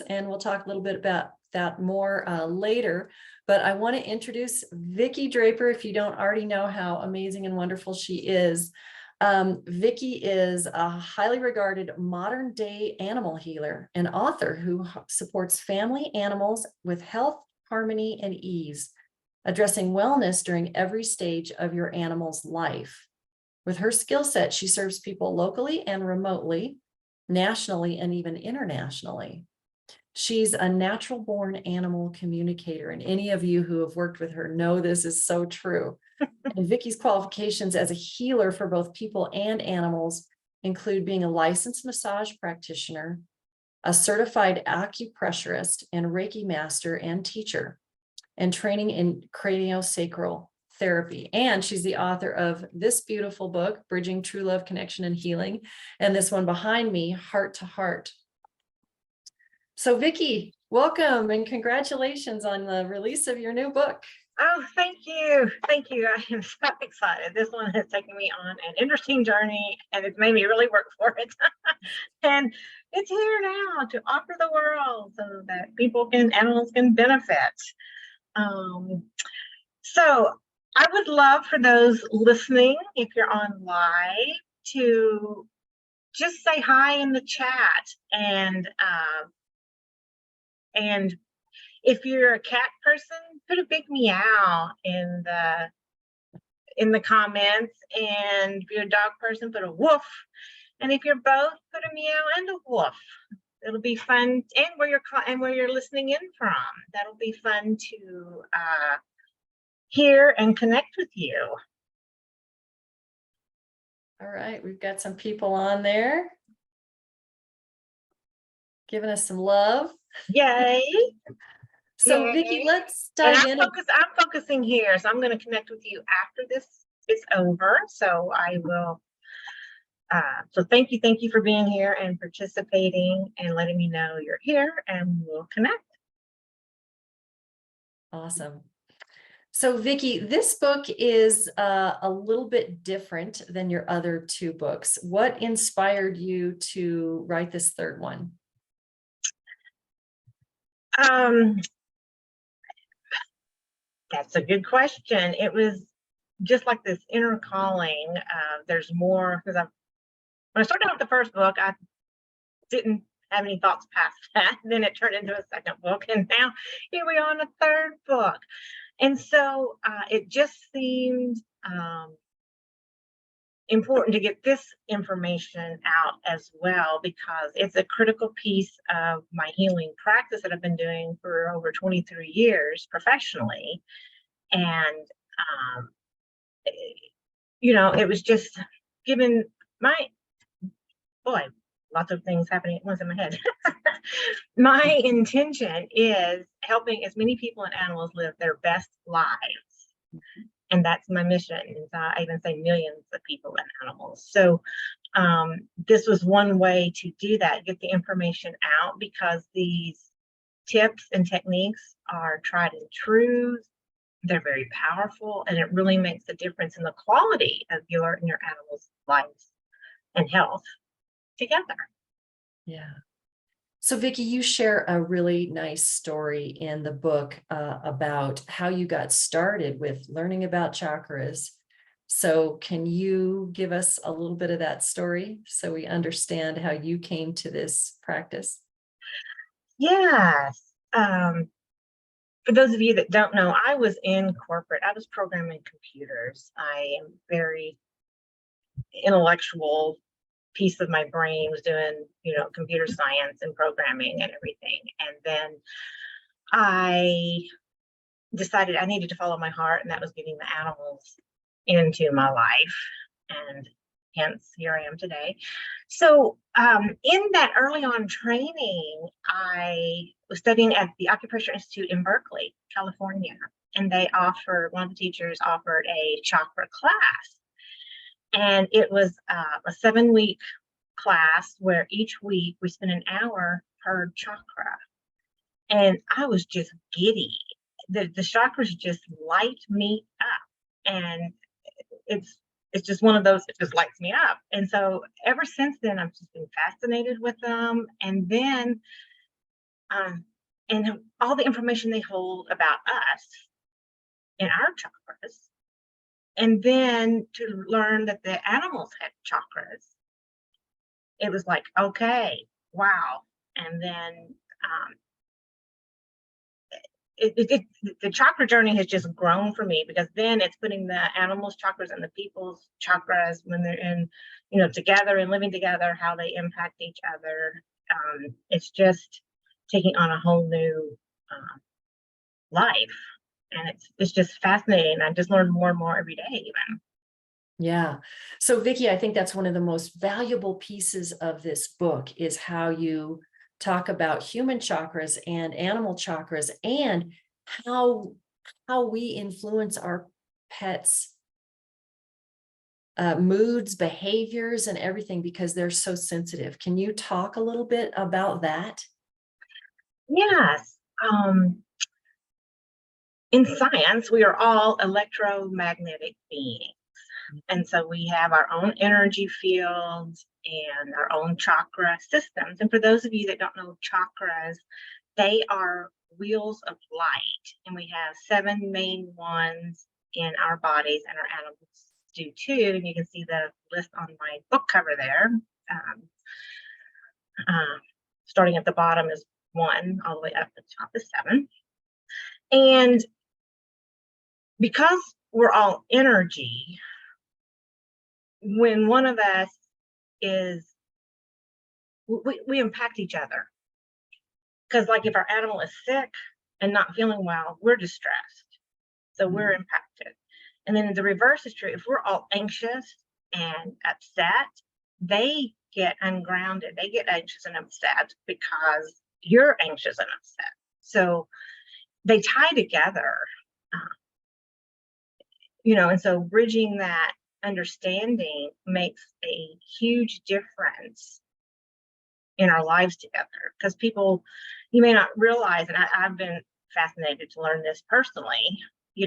and we'll talk a little bit about that more later. But I want to introduce Vicki Draper, if you don't already know how amazing and wonderful she is. Vicki is a highly regarded modern day animal healer and author who supports family animals with health, harmony, and ease, addressing wellness during every stage of your animal's life. With her skill set, she serves people locally and remotely, nationally, and even internationally. She's a natural born animal communicator, and any of you who have worked with her know this is so true. And Vicki's qualifications as a healer for both people and animals include being a licensed massage practitioner, a certified acupressurist and Reiki master and teacher, and training in craniosacral therapy. And she's the author of this beautiful book, Bridging True Love, Connection, and Healing, and this one behind me, Heart to Heart. So Vicki, welcome and congratulations on the release of your new book. Oh, thank you. Thank you. I am so excited. This one has taken me on an interesting journey and it's made me really work for it. And it's here now to offer the world so that animals can benefit. So I would love for those listening, if you're on live, to just say hi in the chat and if you're a cat person, put a big meow in the comments, and if you're a dog person, put a woof. And if you're both, put a meow and a woof. It'll be fun, and where you're listening in from. That'll be fun to hear and connect with you. All right, we've got some people on there giving us some love. Yay! So Yay. Vicki, let's dive in. I'm focusing here, so I'm going to connect with you after this is over. So I will. So thank you for being here and participating and letting me know you're here, and we'll connect. Awesome. So Vicki, this book is a little bit different than your other two books. What inspired you to write this third one? That's a good question. It was just like this inner calling. There's more, because when I started out with the first book, I didn't have any thoughts past that. Then it turned into a second book, and now here we are on a third book. And so it just seemed important to get this information out as well, because it's a critical piece of my healing practice that I've been doing for over 23 years professionally. And it was just given lots of things happening at once in my head. My intention is helping as many people and animals live their best lives. And that's my mission. I even say millions of people and animals. So this was one way to do that, get the information out, because these tips and techniques are tried and true. They're very powerful, and it really makes a difference in the quality of your and your animals' lives and health together. Yeah. So Vicki, you share a really nice story in the book about how you got started with learning about chakras. So can you give us a little bit of that story so we understand how you came to this practice? Yes. For those of you that don't know, I was in corporate. I was programming computers. I am very intellectual piece of my brain, was doing, computer science and programming and everything. And then I decided I needed to follow my heart, and that was getting the animals into my life. And hence here I am today. So in that early on training, I was studying at the Acupressure Institute in Berkeley, California. And one of the teachers offered a chakra class. And it was a 7-week class where each week we spent an hour per chakra. And I was just giddy. The chakras just light me up. And it's just one of those, it just lights me up. And so ever since then, I've just been fascinated with them. And then and all the information they hold about us in our chakras. And then to learn that the animals had chakras, it was like, okay, wow. And then the chakra journey has just grown for me, because then it's putting the animals' chakras and the people's chakras when they're in, together and living together, how they impact each other. It's just taking on a whole new life, and it's just fascinating. I just learn more and more every day, even. Yeah. So Vicki, I think that's one of the most valuable pieces of this book is how you talk about human chakras and animal chakras and how we influence our pets' moods, behaviors, and everything because they're so sensitive. Can you talk a little bit about that? Yes. In science, we are all electromagnetic beings. And so we have our own energy fields and our own chakra systems. And for those of you that don't know chakras, they are wheels of light. And we have 7 main ones in our bodies, and our animals do too. And you can see the list on my book cover there. Starting at the bottom is 1, all the way up to the top is 7. And because we're all energy, when one of us is, we impact each other. Because like if our animal is sick and not feeling well, we're distressed. So we're impacted. And then the reverse is true. If we're all anxious and upset, they get ungrounded. They get anxious and upset because you're anxious and upset. So they tie together, and so bridging that understanding makes a huge difference in our lives together. Because people, you may not realize, and I've been fascinated to learn this personally,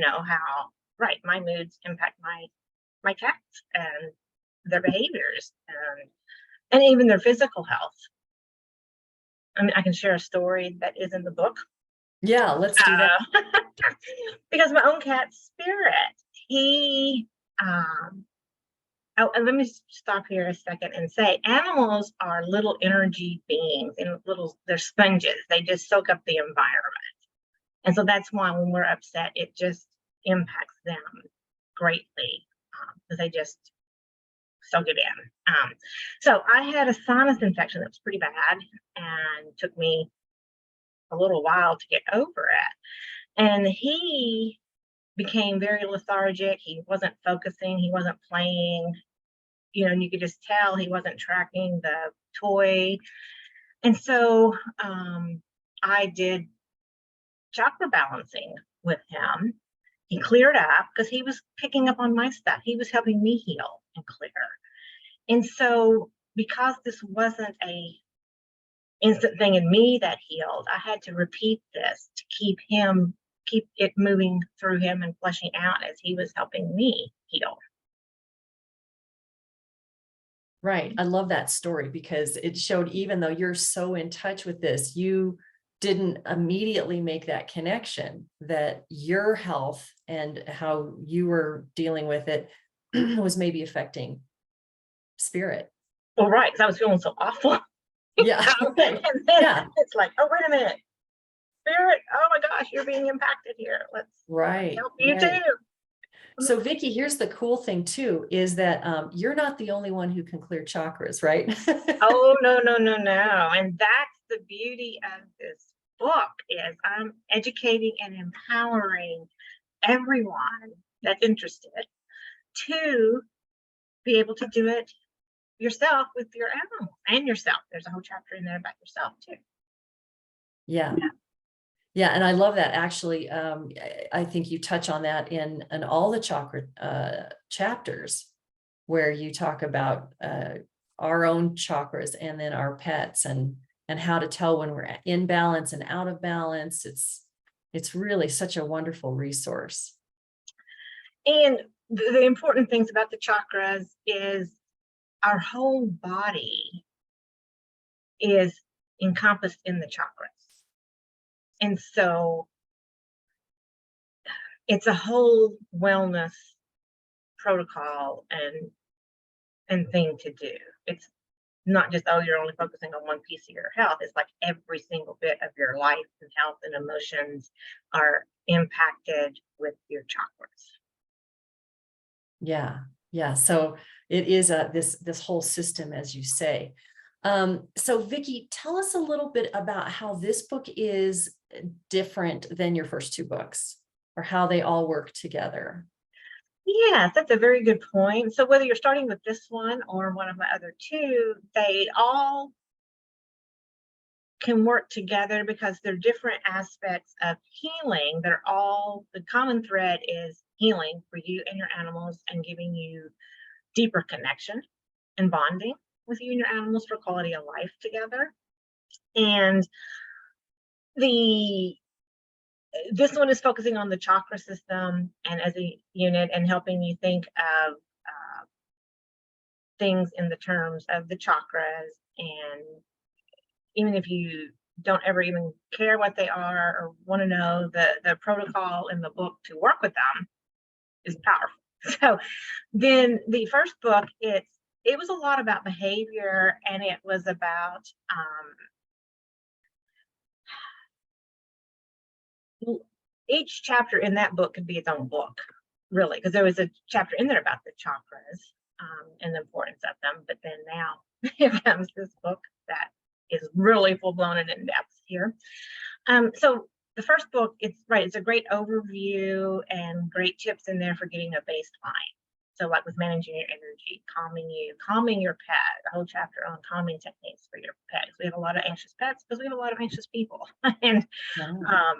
how, right, my moods impact my cats and their behaviors, and even their physical health. I mean, I can share a story that is in the book. Yeah, let's do that. Because my own cat, Spirit, he, and let me stop here a second and say, animals are little energy beings, and they're sponges. They just soak up the environment. And so that's why when we're upset, it just impacts them greatly, because they just soak it in. So I had a sinus infection that was pretty bad, and took me a little while to get over it. And he became very lethargic. He wasn't focusing. He wasn't playing. And you could just tell he wasn't tracking the toy. And so I did chakra balancing with him. He cleared up because he was picking up on my stuff. He was helping me heal and clear. And so because this wasn't a instant thing in me that healed, I had to repeat this to keep it moving through him and flushing out as he was helping me heal. Right. I love that story because it showed, even though you're so in touch with this, you didn't immediately make that connection that your health and how you were dealing with it was maybe affecting Spirit. Well, right, because I was feeling so awful. Yeah. And then it's like, oh, wait a minute, Spirit, oh my gosh, you're being impacted here. Let's help you too. So Vicki, here's the cool thing too, is that you're not the only one who can clear chakras, right? Oh, no. And that's the beauty of this book, is I'm educating and empowering everyone that's interested to be able to do it yourself with your animals and yourself. There's a whole chapter in there about yourself too. Yeah. Yeah, and I love that. Actually, I think you touch on that in all the chakra chapters, where you talk about our own chakras and then our pets, and how to tell when we're in balance and out of balance. It's really such a wonderful resource. And the important things about the chakras is our whole body is encompassed in the chakras. And so it's a whole wellness protocol and thing to do. It's not just, oh, you're only focusing on one piece of your health. It's like every single bit of your life and health and emotions are impacted with your chakras. Yeah. Yeah. So it is this whole system, as you say. So Vicki, tell us a little bit about how this book is different than your first two books, or how they all work together. Yes, that's a very good point. So whether you're starting with this one or one of my other two, they all can work together because they're different aspects of healing. They're all, the common thread is healing for you and your animals and giving you deeper connection and bonding with you and your animals for quality of life together. And the this one is focusing on the chakra system and as a unit and helping you think of things in the terms of the chakras. And even if you don't ever even care what they are or want to know, the protocol in the book to work with them is powerful. So then the first book, it was a lot about behavior, and it was about each chapter in that book could be its own book, really, because there was a chapter in there about the chakras and the importance of them. But then now here comes this book that is really full blown and in depth here. So the first book, it's a great overview and great tips in there for getting a baseline. So like with managing your energy, calming your pet, a whole chapter on calming techniques for your pet. We have a lot of anxious pets because we have a lot of anxious people. and Wow.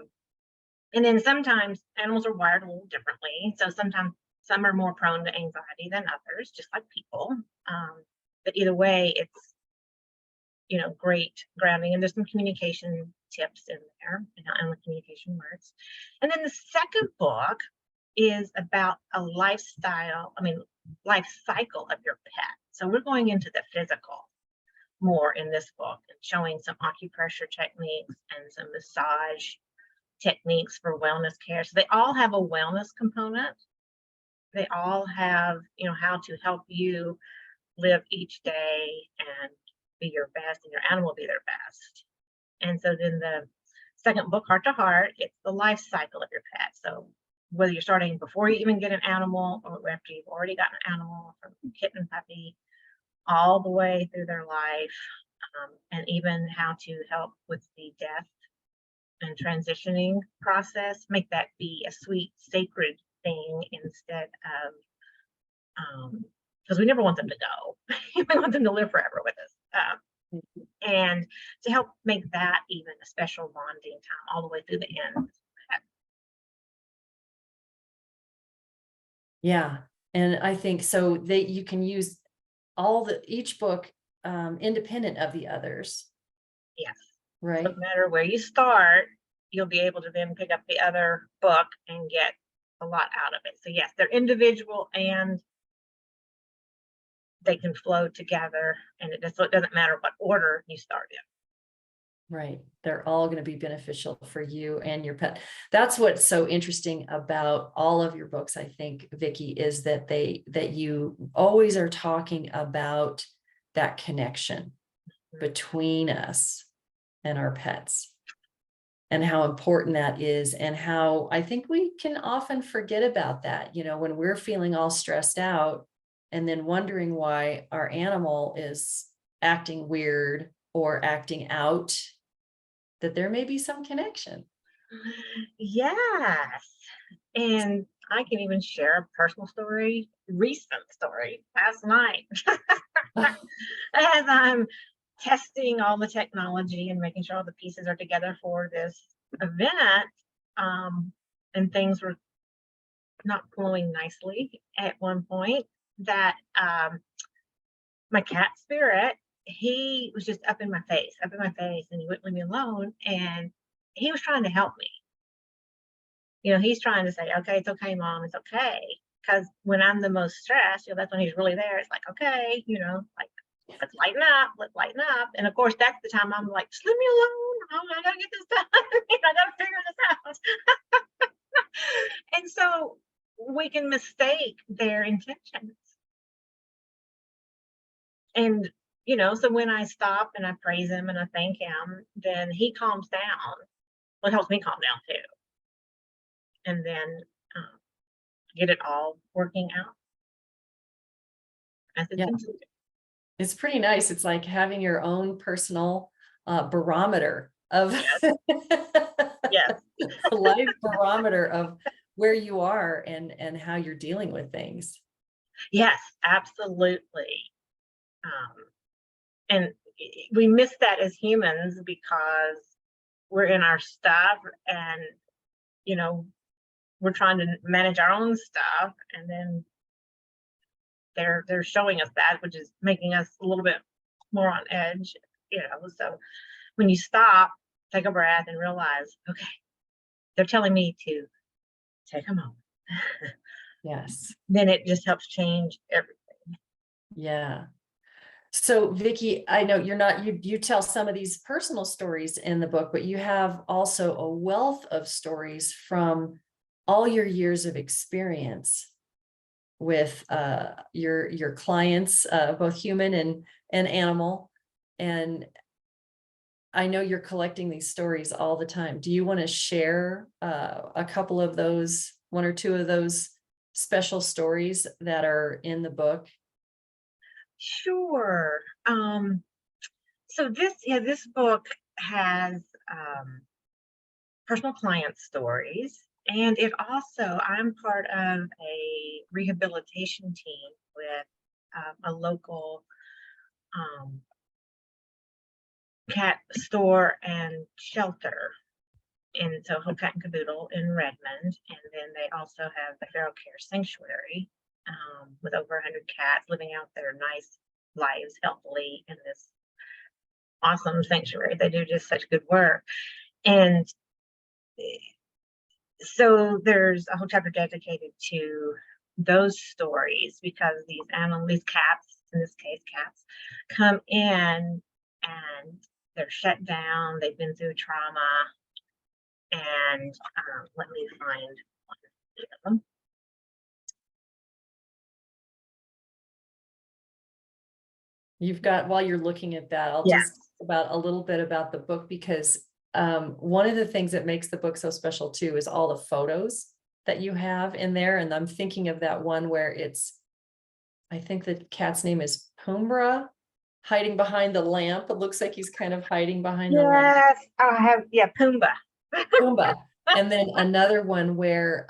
and then sometimes animals are wired a little differently. So sometimes some are more prone to anxiety than others, just like people. But either way, it's great grounding, and there's some communication tips in there and the communication works. And then the second book is about a life cycle of your pet. So we're going into the physical more in this book and showing some acupressure techniques and some massage techniques for wellness care. So they all have a wellness component. They all have, how to help you live each day and be your best, and your animal be their best. And so then the second book, Heart to Heart, it's the life cycle of your pet. So whether you're starting before you even get an animal or after you've already got an animal, from kitten, puppy, all the way through their life, and even how to help with the death and transitioning process, make that be a sweet, sacred thing instead of, because we never want them to go. We want them to live forever with us. And to help make that even a special bonding time all the way through the end. Yeah. And I think so you can use each book independent of the others, Yes. right? No matter where you start, you'll be able to then pick up the other book and get a lot out of it. So yes, they're individual and they can flow together, and it doesn't matter what order you start in. Right. They're all going to be beneficial for you and your pet. That's what's so interesting about all of your books, I think, Vicki, is that you always are talking about that connection between us and our pets, and how important that is, and how I think we can often forget about that, when we're feeling all stressed out and then wondering why our animal is acting weird or acting out, that there may be some connection. Yes. And I can even share a personal story, recent story, last night. As I'm testing all the technology and making sure all the pieces are together for this event, and things were not flowing nicely at one point, that my cat Spirit, he was just up in my face, and he wouldn't leave me alone. And he was trying to help me. He's trying to say, okay, it's okay, mom, it's okay. Because when I'm the most stressed, that's when he's really there. It's like, okay, like, let's lighten up. And of course, that's the time I'm like, just leave me alone. oh, I gotta get this done. I gotta figure this out. And so we can mistake their intentions. And, so when I stop and I praise him and I thank him, then he calms down. Well, it helps me calm down too. And then get it all working out as it's Yeah, intended. it's pretty nice. It's like having your own personal barometer of Yes, yes, life barometer of where you are and how you're dealing with things. yes, absolutely. Um, and we miss that as humans because we're in our stuff and, you know, we're trying to manage our own stuff, and then they're showing us that, which is making us a little bit more on edge. So when you stop, take a breath and realize, okay, they're telling me to take a moment. Yes. Then it just helps change everything. Yeah. So Vicky, I know you tell some of these personal stories in the book, but you have also a wealth of stories from all your years of experience with your clients, both human and animal. And I know you're collecting these stories all the time. Do you want to share a couple of those, one or two of those special stories that are in the book? Sure. So this book has personal client stories, and it also, I'm part of a rehabilitation team with a local um, cat store and shelter in Soho Cat and Caboodle in Redmond. And then they also have the Feral Care Sanctuary with over 100 cats living out their nice lives healthily in this awesome sanctuary. They do just such good work. And so there's a whole chapter dedicated to those stories because these cats, in this case cats, come in and they're shut down, they've been through trauma. And let me find one of them. You've got, while you're looking at that, I'll Yeah. just talk about a little bit about the book, because one of the things that makes the book so special too is all the photos that you have in there. And I'm thinking of that one where I think the cat's name is Pumbra, hiding behind the lamp. It looks like he's kind of hiding behind the lamp. Yes, I have, Pumbaa. Pumbaa. And then another one where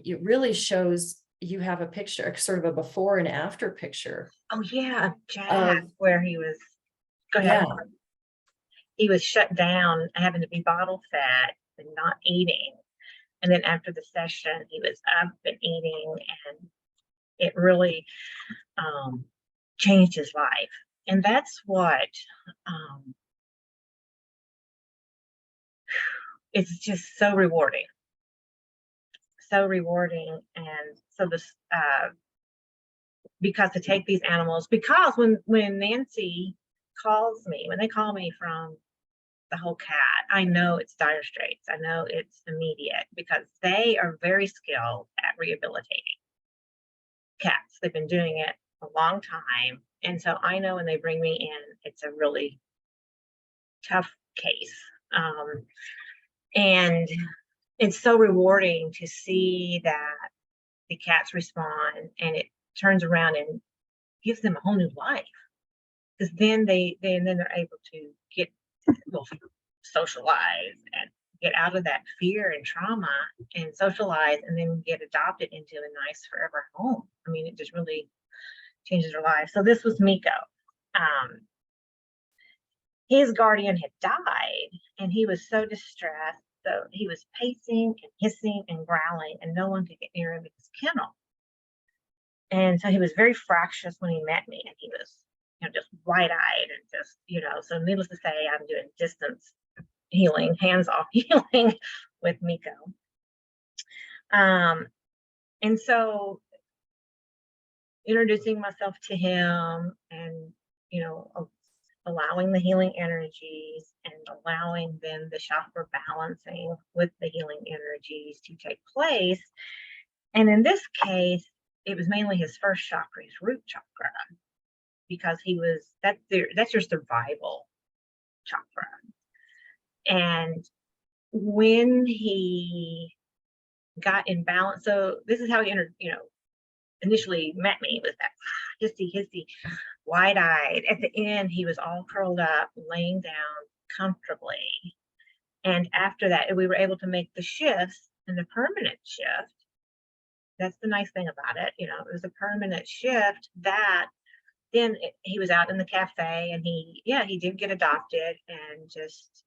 it really shows, you have a picture, sort of a before and after picture Oh yeah, Jack, of, where he was, go ahead. yeah, He was shut down, having to be bottle fed and not eating. And then after the session, he was up and eating, and it really changed his life. And that's what it's just so rewarding. So rewarding. And so this because to take these animals, because when Nancy calls me, when they call me from the whole cat, I know it's dire straits. I know it's immediate because they are very skilled at rehabilitating cats. They've been doing it a long time. And so I know when they bring me in, it's a really tough case. And it's so rewarding to see that the cats respond and it turns around and gives them a whole new life. Because then they're able to get, well, socialize and get out of that fear and trauma and socialize, and then get adopted into a nice forever home. I mean, it just really changes their life. So this was Miko. His guardian had died and he was so distressed. So he was pacing and hissing and growling, and no one could get near him in his kennel. And so he was very fractious when he met me, and he was, just wide-eyed and just, so needless to say, I'm doing distance healing, hands-off healing with Miko. And so introducing myself to him and, allowing the healing energies and allowing then the chakra balancing with the healing energies to take place. And in this case, it was mainly his first chakra, his root chakra, because that's your survival chakra. And when he got in balance, so this is how he initially met me, was that hissy, wide-eyed. At the end, he was all curled up, laying down comfortably. And after that, we were able to make the shifts, and the permanent shift. That's the nice thing about it. It was a permanent shift that then he was out in the cafe, and he did get adopted, and just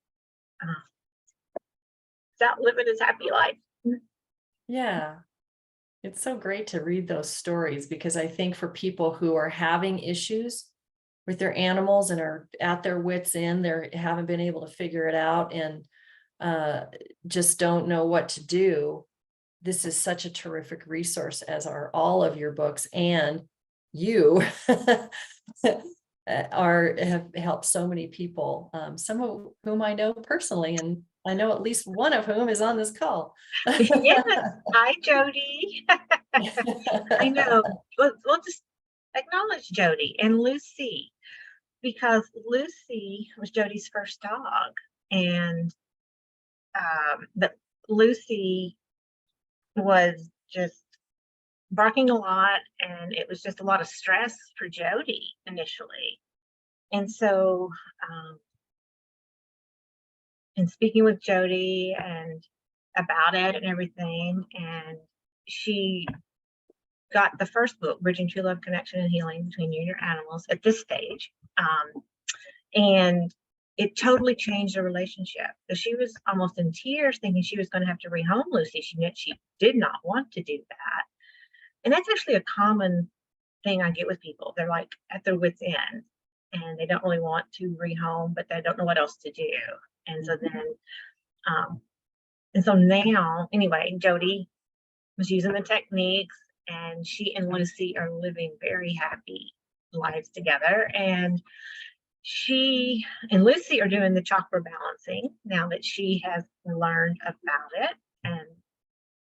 is out living his happy life. Yeah. It's so great to read those stories, because I think for people who are having issues with their animals and are at their wits' end, they haven't been able to figure it out, and just don't know what to do. This is such a terrific resource, as are all of your books, and you have helped so many people, some of whom I know personally, and I know at least one of whom is on this call. Yes. Hi, Jody. I know. We'll just acknowledge Jody and Lucy, because Lucy was Jody's first dog. And but Lucy was just barking a lot, and it was just a lot of stress for Jody initially. And so in speaking with Jody and about it and everything, and she got the first book, Bridging True Love, Connection, and Healing Between You and Your Animals, at this stage. And it totally changed the relationship. So she was almost in tears, thinking she was going to have to rehome Lucy. She did not want to do that. And that's actually a common thing I get with people. They're like at their wits' end, and they don't really want to rehome, but they don't know what else to do. And so then, and so now, anyway, Jody was using the techniques, and she and Lucy are living very happy lives together. And she and Lucy are doing the chakra balancing now that she has learned about it, and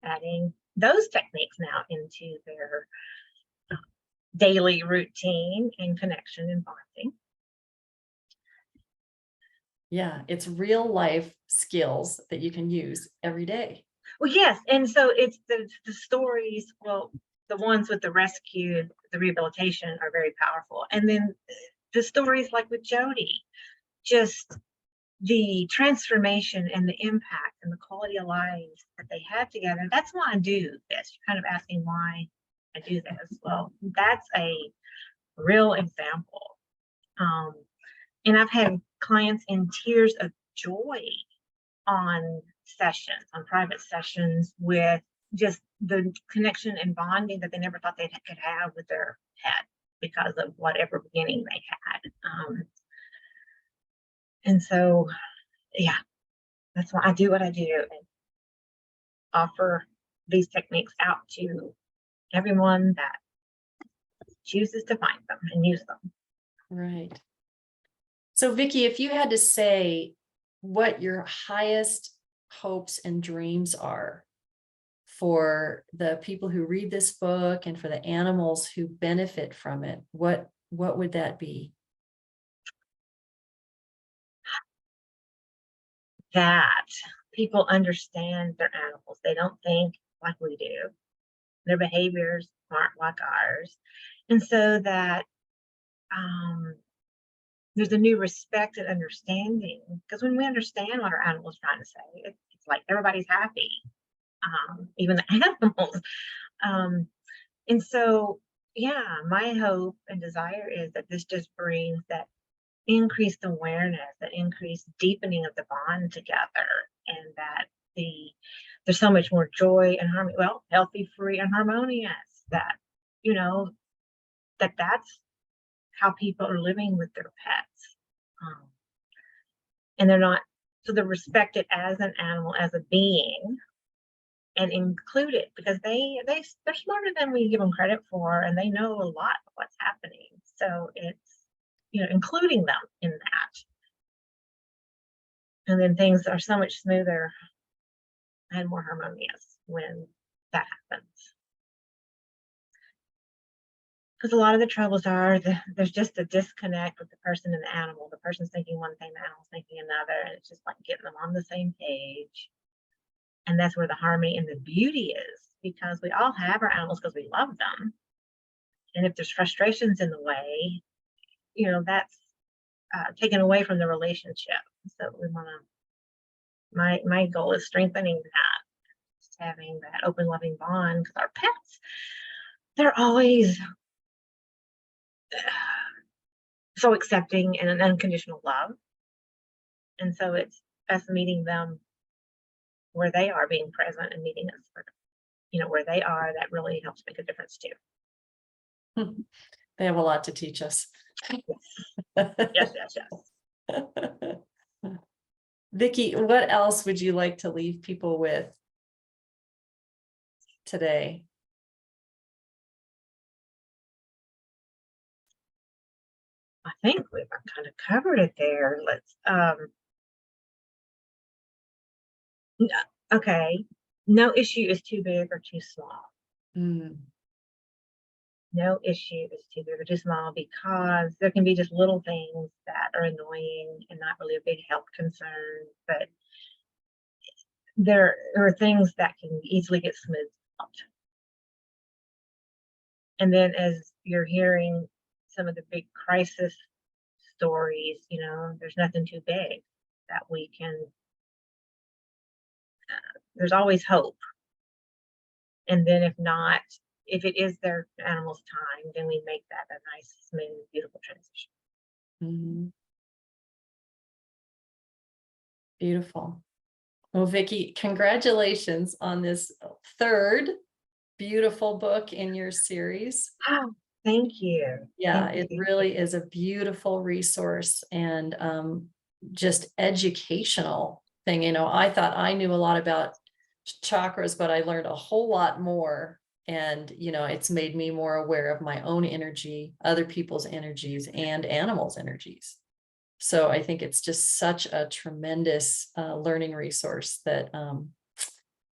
adding those techniques now into their daily routine and connection and bonding. Yeah, it's real life skills that you can use every day. Well, yes. And so it's the stories, well, the ones with the rescue, the rehabilitation, are very powerful. And then the stories like with Jody, just the transformation and the impact and the quality of lives that they have together. That's why I do this. You're kind of asking why I do this. Well, that's a real example. And I've had clients in tears of joy on private sessions, with just the connection and bonding that they never thought they could have with their pet because of whatever beginning they had. And so, yeah, that's why I do what I do, and offer these techniques out to everyone that chooses to find them and use them. Right. So Vicki, if you had to say what your highest hopes and dreams are for the people who read this book and for the animals who benefit from it, what would that be? That people understand their animals. They don't think like we do. Their behaviors aren't like ours. And so that there's a new respect and understanding, because when we understand what our animal is trying to say, it's like everybody's happy, even the animals. And so, yeah, my hope and desire is that this just brings that increased awareness, that increased deepening of the bond together, and that there's so much more joy and harmony. Well, healthy, free, and harmonious. That that's how people are living with their pets, and they're not. So they're respected as an animal, as a being, and included, because they're smarter than we give them credit for, and they know a lot of what's happening. So it's including them in that. And then things are so much smoother and more harmonious when that happens. Because a lot of the troubles are there's just a disconnect with the person and the animal. The person's thinking one thing, the animal's thinking another, and it's just like getting them on the same page. And that's where the harmony and the beauty is, because we all have our animals because we love them. And if there's frustrations in the way, you know, that's taken away from the relationship. So we want to, my goal is strengthening that, just having that open, loving bond, because our pets, they're always so accepting and an unconditional love. And so it's us meeting them where they are, being present, and meeting us for, you know, where they are. That really helps make a difference too. They have a lot to teach us. Yes, yes, yes. Vicki, what else would you like to leave people with today? I think we've kind of covered it there. Let's okay. No issue is too big or too small. Mm. No issue is too big or too small, because there can be just little things that are annoying and not really a big health concern, but there are things that can easily get smoothed out. And then as you're hearing some of the big crisis stories, you know, there's nothing too big that we can, there's always hope. And then if not, if it is their animal's time, then we make that a nice, smooth, beautiful transition. Mm-hmm. Beautiful. Well, Vicki, congratulations on this third beautiful book in your series. Oh, thank you. Yeah, Thank it you. really is a beautiful resource and just educational thing. You know, I thought I knew a lot about chakras, but I learned a whole lot more. And, you know, it's made me more aware of my own energy, other people's energies, and animals' energies. So I think it's just such a tremendous learning resource that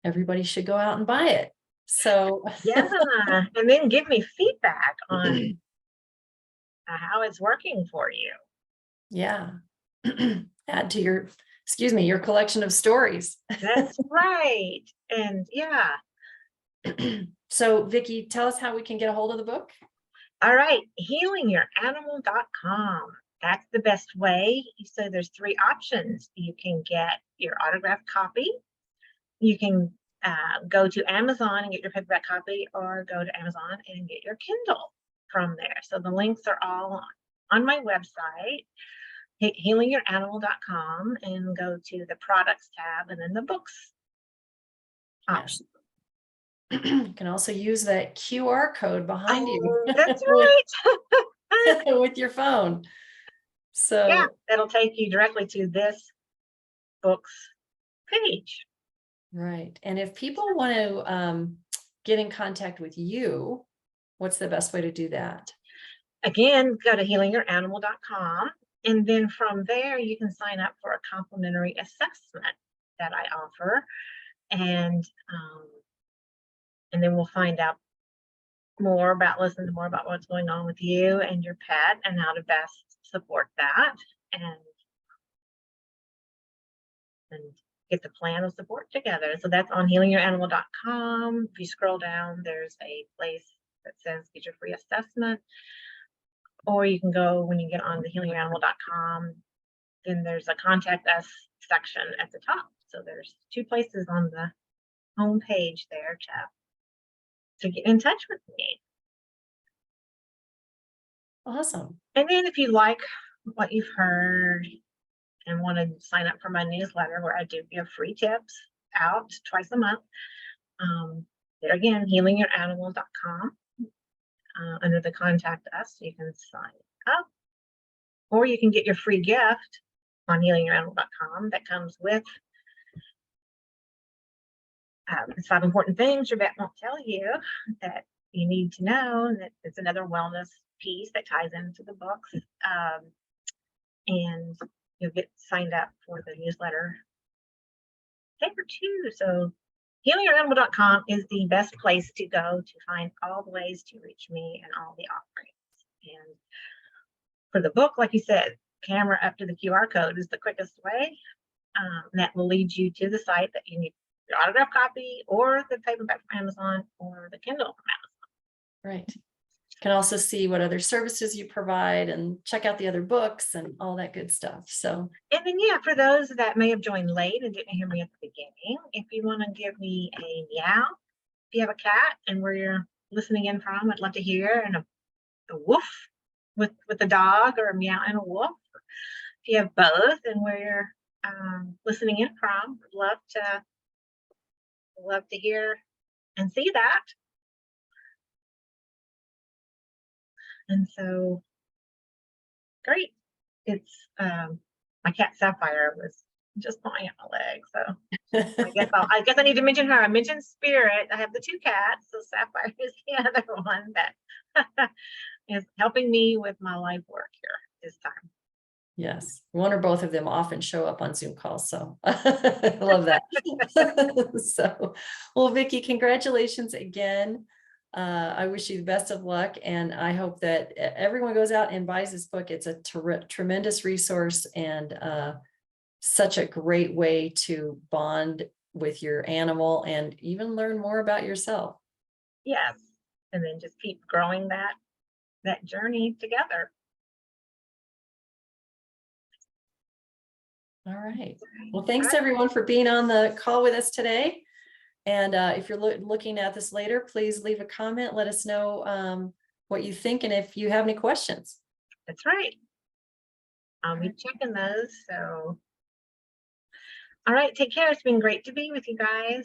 everybody should go out and buy it. So Yeah, and then give me feedback on how it's working for you. yeah, add to your, excuse me, your collection of stories. That's right. And yeah. So Vicki, tell us how we can get a hold of the book. All right, healingyouranimal.com. That's the best way. So there's 3 options. You can get your autographed copy. You can go to Amazon and get your paperback copy, or go to Amazon and get your Kindle from there. So the links are all on my website, healingyouranimal.com, and go to the products tab and then the books option. Yes. You can also use that QR code behind you. That's right. with your phone. So yeah, that'll take you directly to this book's page. right. And if people want to get in contact with you, what's the best way to do that? Again, go to healingyouranimal.com, and then from there you can sign up for a complimentary assessment that I offer, and then we'll find out more about, listen to more about what's going on with you and your pet and how to best support that, and get the plan of support together. So that's on healingyouranimal.com. If you scroll down, there's a place that says get your free assessment, or you can go, when you get on the healingyouranimal.com, then there's a contact us section at the top. So there's 2 places on the home page there to get in touch with me. Awesome. And then if you like what you've heard and want to sign up for my newsletter, where I do give free tips out twice a month, there again, healingyouranimal.com, under the contact us, you can sign up, or you can get your free gift on healingyouranimal.com that comes with it's 5 important things your vet won't tell you that you need to know, and that it's another wellness piece that ties into the books. And you'll get signed up for the newsletter day or two. So healingyouranimal.com is the best place to go to find all the ways to reach me and all the offerings. And for the book, like you said, camera up to the QR code is the quickest way. That will lead you to the site that you need your autograph copy, or the paperback from Amazon, or the Kindle from Amazon. Right. You can also see what other services you provide and check out the other books and all that good stuff. So, and then, yeah, for those that may have joined late and didn't hear me at the beginning, if you want to give me a meow, if you have a cat and where you're listening in from, I'd love to hear, and a woof with a dog, or a meow and a woof. If you have both and where you're listening in from, love to hear and see that. And so, great. It's my cat Sapphire was just pawing at my leg, so I guess I need to mention her. I mentioned Spirit. I have the 2 cats, so Sapphire is the other one that is helping me with my life work here this time. yes, one or both of them often show up on Zoom calls. So I love that. So, well, Vicki, congratulations again. I wish you the best of luck, and I hope that everyone goes out and buys this book. It's a tremendous resource, and such a great way to bond with your animal and even learn more about yourself. Yes, and then just keep growing that journey together. All right. Well, thanks everyone for being on the call with us today. And if you're looking at this later, please leave a comment. Let us know what you think, and if you have any questions. That's right. I'll be checking those. So, all right, take care. It's been great to be with you guys.